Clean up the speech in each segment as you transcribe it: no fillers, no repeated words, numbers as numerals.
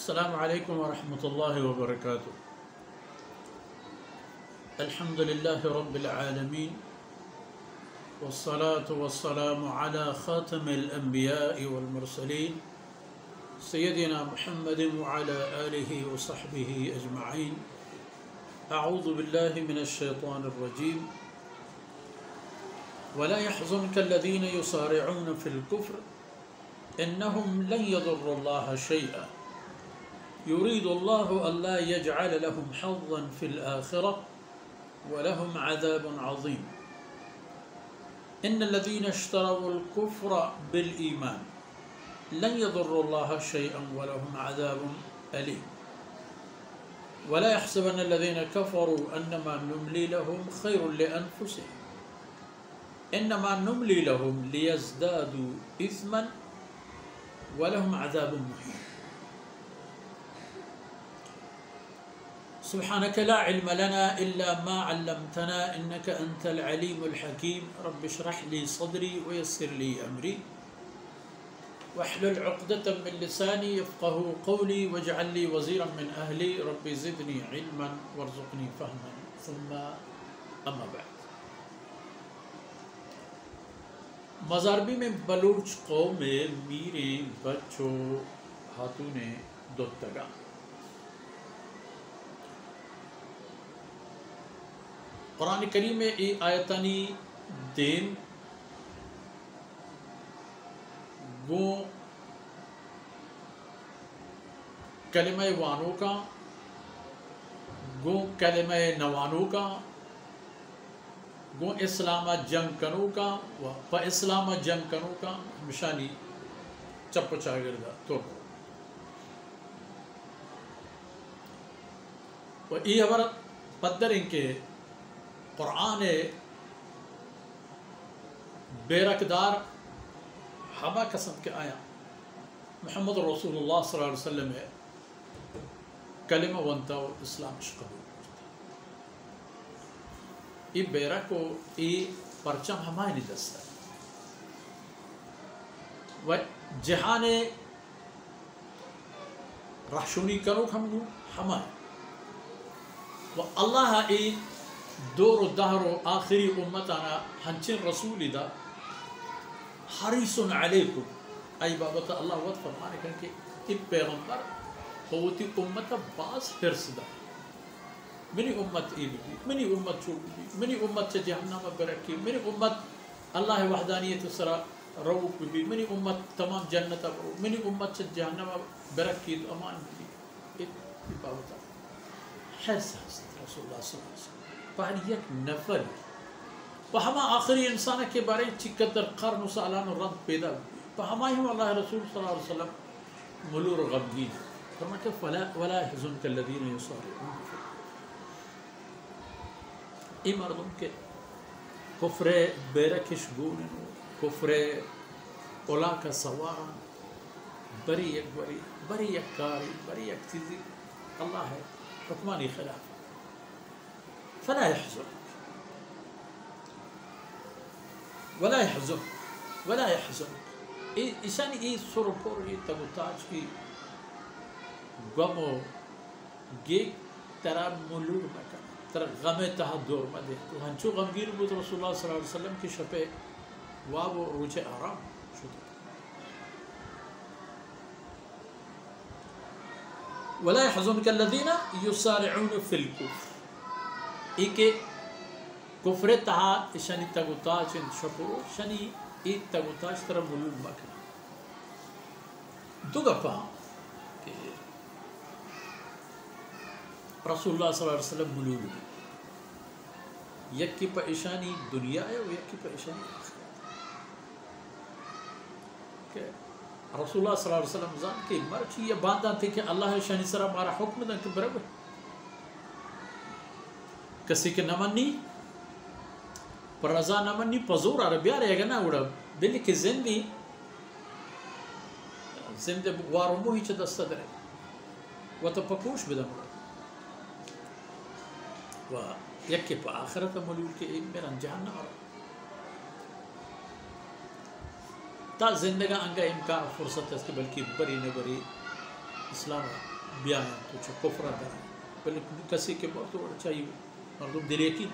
السلام عليكم ورحمة الله وبركاته. الحمد لله رب العالمين، والصلاة والسلام على خاتم الأنبياء والمرسلين سيدنا محمد وعلى آله وصحبه أجمعين. أعوذ بالله من الشيطان الرجيم. ولا يحزنك الذين يسارعون في الكفر إنهم لن يضروا الله شيئا يريد الله ألا يجعل لهم حظا في الآخرة ولهم عذاب عظيم. إن الذين اشتروا الكفر بالإيمان لن يضروا الله شيئا ولهم عذاب أليم. ولا يحسبن الذين كفروا أنما نملي لهم خير لأنفسهم إنما نملي لهم ليزدادوا إثما ولهم عذاب مهين. سبحانك لا علم لنا إلا ما علمتنا إنك أنت العليم الحكيم. رب اشرح لي صدري ويسر لي أمري واحلل عقدة من لساني يفقه قولي واجعل لي وزيرا من أهلي رب زدني علما وارزقني فهما. ثم أما بعد. مزاربی میں بلوچ قوم میں میرے بچوں ہاتھونے دوتگا قرآن کریم میں ای آیتانی دین گو کلمہ وانو کا گو کلمہ نوانو کا گو اسلام جنگ کنو کا و اسلام جنگ کنو کا مشانی چپ چاگردہ تو و ای اور پدر ان کے قرآن بیرکدار ہما قسم کے آیا محمد رسول اللہ صلی اللہ علیہ وسلم ہے کلمہ ونتا و اسلام قبول ای بیرہ کو ای پرچم ہمائے نہیں دستا و جہان رحشونی کرو ہم ہمائے و اللہ ای دور و دہر و آخری امتانا ہنچن رسولی دا حریص علیکم ای بابت اللہ وقت فرمانے کہ ای پیغمبر ہوتی امت باز حرص دا منی امت ای بھی منی امت چھوڑ بھی منی امت سے جہنم برکی منی امت اللہ وحدانیت سرا روک بھی منی امت تمام جنت برو منی امت سے جہنم برکی تو امان بھی ایک بابتا حیث حسن رسول اللہ صلی اللہ علیہ وسلم پہلی یک نفر و ہما آخری انسان کے بارے چکتر قرن و سالان و رد پیدا ہوئی تو ہمائی ہم اللہ رسول صلی اللہ علیہ وسلم ملور و غمگین فرمایا کہ ولا يحزنك الذين يسارعون ای مردم کے کفر بیرکش گونن کفر اولا کا سوارا بری یک کاری بری یک چیزی اللہ ہے حکمانی خلاف فلا يحزن ولا يحزن ایسانی ای سرپور ای تبتاج کی گمو گیگ ترا ملور مکن تر غم تہا دور مدے تو ہنچو غمگیر بود رسول اللہ صلی اللہ علیہ وسلم کی شپے واب و روچ آرام شده. ولا يحزنك الذين يسارعون في الكفر ای کہ کفر تہا شنی تگوتاج شپو شنی ای تگوتاج تر ملور مکن دو گپا کہ رسول اللہ صلی اللہ علیہ وسلم ملول بھی یک کی پریشانی دنیا ہے و یک کی پریشانی آخرت کہ رسول اللہ صلی اللہ علیہ وسلم زان کے مرچی یہ باندھا تھے کہ اللہ شانی سرا مارا حکم دن کہ برابر کسی کے نمانی پر رضا نمانی پزور عربیہ رہے گا نا اڑا بلی کہ زندی وارمو ہی چھ دستا درے و تا پکوش بدم اڑا و یک کے پا آخرت ملول کے ایک میرا جہنم آرہا تا زندگا انگا امکان فرصت ہے کہ بلکہ بری نہ بری اسلام بیاین تو چھ کفر در بل کسی کے مرد اور چاہیے مردم دل یقین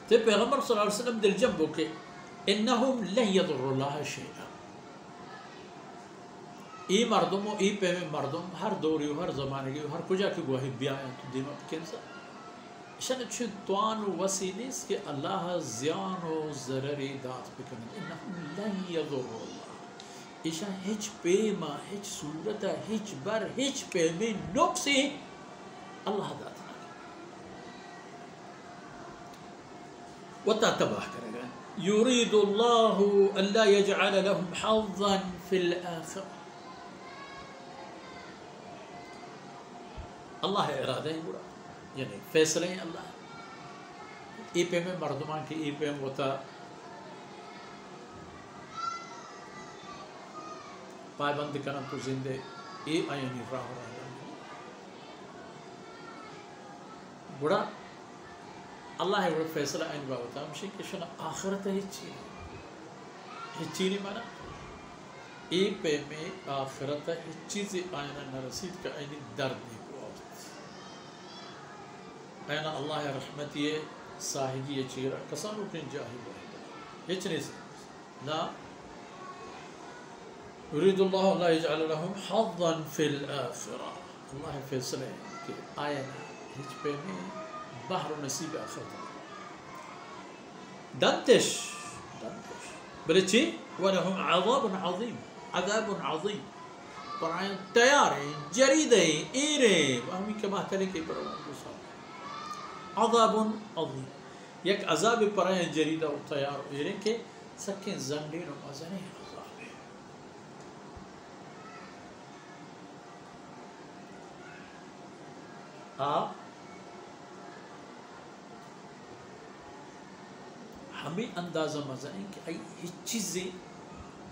تے پیغمبر صلی اللہ علیہ وسلم دل جنبو کہ انہم لن یضر اللہ شیئا ای مردم و ای پیمے مردم ہر دوری و ہر زمانے کی ہر کجا کی گواہی بیاین تو دیمہ کنسا شن چھ توان و وسیلی اس کہ اللہ زیان و ضرری دات بکن انہم لن یضر اللہ ایشا ہچ پیما ہچ صورتا ہچ بر ہچ پیمے نقصی اللہ دات وتا تباہ کرے گا یرید اللہ الا یجعل لهم حظا فی الآخرہ اللہ ہے ارادہ ہی برا یعنی فیصلے ہیں اللہ ای پہ میں مردمان کی ای پہ وتا پائبند کرن تو زندے ای آئینی راہ رہا برا اللہ ہے وہ فیصلہ این باوتا ہمشی کہ شنا آخرت ہے ہچی نہیں مانا ای پہ میں آخرت ہے چیز آئینہ نرسید کا اینی درد نہیں کو آوت آئینہ اللہ رحمتی صاحبی یہ چیرہ کسانو کن جاہی بہت ہچ نہیں سے نا یرید اللہ اللہ یجعل لهم حظا فی الآخرہ اللہ فیصلہ ہے کہ آئینہ ہچ پہ میں بحر و نصیب آخرت دنتش بلچی وَلَهُمْ عَذَابٌ عَظِيمٌ عذاب عظیم پرائیں تیار ہیں جرید ہیں ایرے ہمیں کے محتلے کے پروان دوسرا عذاب عظیم یک عذاب پرائیں جریدہ و تیار ایرے کے سکیں زنگین و مزنے عذاب ہے آپ ہمیں اندازہ مزہ ہے کہ ای چیزیں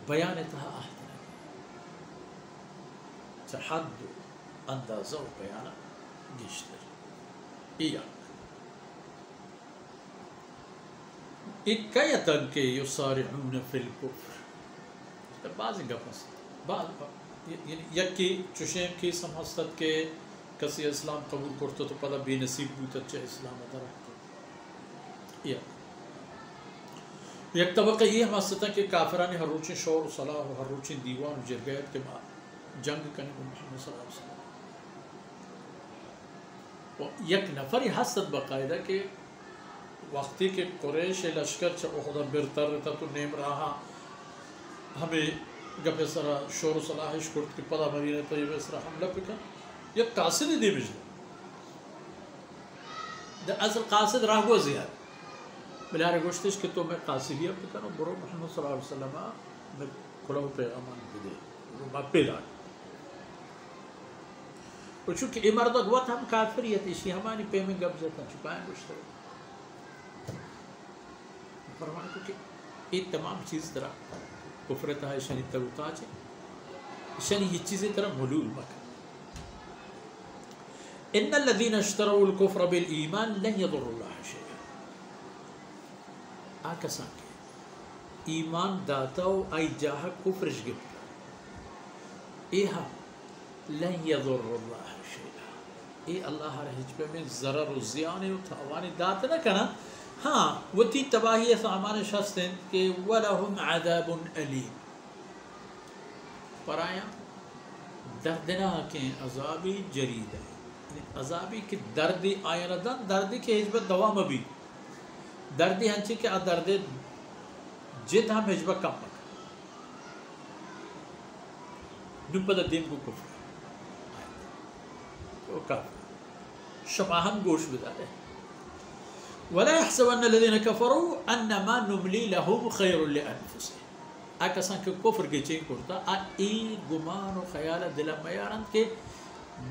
بیان تہا آہتنا چحد اندازہ و بیانا گشتر ایاک اکیتاً کے یسارعون فی الکفر بعضی گفت بعض یعنی یکی چشیم کی سمحصت کے کسی اسلام قبول کرتا تو پتہ بے نصیب بوتا چاہ اسلام ادرکتا ایاک یک طبقہ یہ حماستہ کہ کافرانی ہر روچیں شور و صلاح و ہر روچیں دیوان و جرگیت کے بعد جنگ کرنے کو محمد صلی اللہ علیہ وسلم یک نفری حسد باقاعدہ کہ وقتی کہ قریش لشکر چا اخدا برتر رہتا تو نیم رہا ہمیں گپے سرا شور و صلاحش کرد کہ پدا مدینہ طیبہ سرا حملہ پکا یک قاصد دی مجھے در اصل قاصد راہ گو زیاد بلہارے گوشتش کہ تو میں قاصدیہ پکروں برو محمد صلی اللہ علیہ وسلم میں کھلاو پیغامان دے میں پیلان اور چونکہ یہ مردہ گوات ہم کافریت اسی ہمانی پیمیں گبزتا چکائیں گوشتر فرمانے کو کہ یہ تمام چیز طرح کفرتا ہے شنی تروتاج ہے شنی یہ چیزیں طرح ملول مکہ ان الذين اشتروا الكفر بالایمان لن يضر الله شيئا آکسان کے ایمان داتا و آئی جاہا کفرش گفتا ایہا لن یضر اللہ شیئا ای اللہ رہج پہ میں ضرر و زیانے و تاوانے داتا نہ کنا ہاں وہ تی تباہی سامان شخصیں کہ وَلَهُمْ عَذَابٌ أَلِيمٌ پر آیا دردناکیں عذابی جرید ہے عذابی کی دردی آیا ردن دردی کی حجبت دوام بھی دردی ہنچی کہ درد جد ہم حجبہ کم مکہ نپدہ دین کو کفر وہ کافر شماہم گوش بدا رہے وَلَا يَحْسَوَنَّ الَّذِينَ كَفَرُوا أَنَّمَا نُمْلِي لَهُمْ خَيْرٌ لِأَنفُسِهِمْ آکسان کے کفر کے چین کرتا ای گمان و خیال دل میارند کہ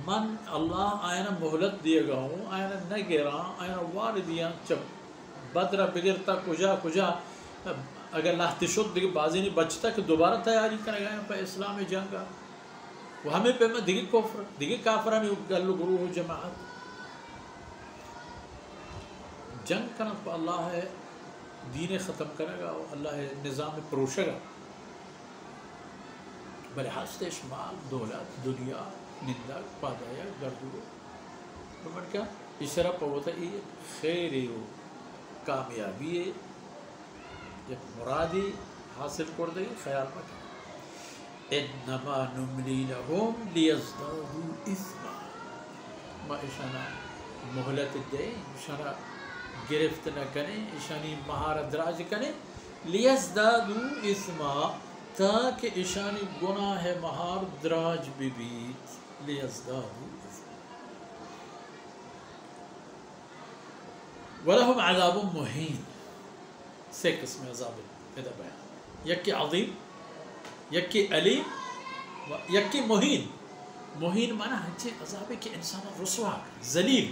من اللہ آئینہ محلت دیے گا ہوں آئینہ نہ گرا آئینہ واردیاں چب بدرہ بگرتا کجا اگر لاہتی شد دیکھ بازی نہیں بچتا کہ دوبارہ تیاری کرے گا پہ اسلام جنگا وہ ہمیں پہ میں دیکھ کفر دیکھ کافرانی گلو گروہ جماعت جنگ کرنا تو اللہ ہے دین ختم کرے گا اللہ ہے نظام پروشے گا بل هستش مال دولت دنیا نندك پادایا گردو بمن کا اشرا پوتا ای خیری و کامیابی ایک مرادی حاصل کردے خیال مکن انما نملی لهم لیزدادوا اثما ما اشانا مہلت دیں اشانا گرفت نہ کریں اشانی مہارت دراز کریں لیزدادوا اثما تاکہ اشانی گناہ مہار دراج بیت لیزدادوا اثما ولہم عذاب مہین سے قسم عذاب ادا بیان یکی عظیم یکی علیم یکی مہین مہین معنی ہنچے عذاب ہے کہ انسان رسوا ذلیل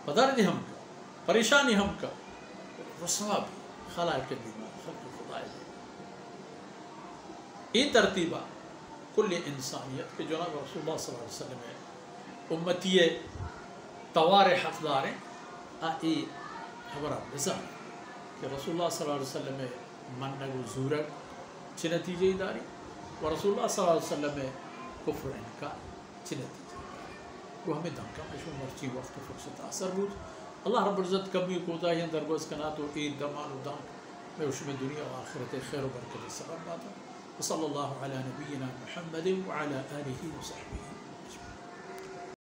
پدر ہم کا پریشانی ہم کا رسوا بھی خلائق بیمار خلق خدای یہ ترتیبہ کل انسانیت کہ جناب رسول اللہ صلی اللہ علیہ وسلم ہے امتی توار حق داریں آئی خبرہ بزار کہ رسول اللہ صلی اللہ علیہ وسلم منگ و زورک چھ نتیجے داری و رسول اللہ صلی اللہ علیہ وسلم کفر انکار چھ نتیجے وہ ہمیں دھنکا مشہور مرچی وقت فرصت اثر بود اللہ رب العزت کمی کوتا ہی اندر گوز کنا تو عید دمان و دانک میں اس میں دنیا و آخرت خیر و برکت سبب باتا وصلی اللہ علی نبینا محمد وعلی آلہ و صحبہ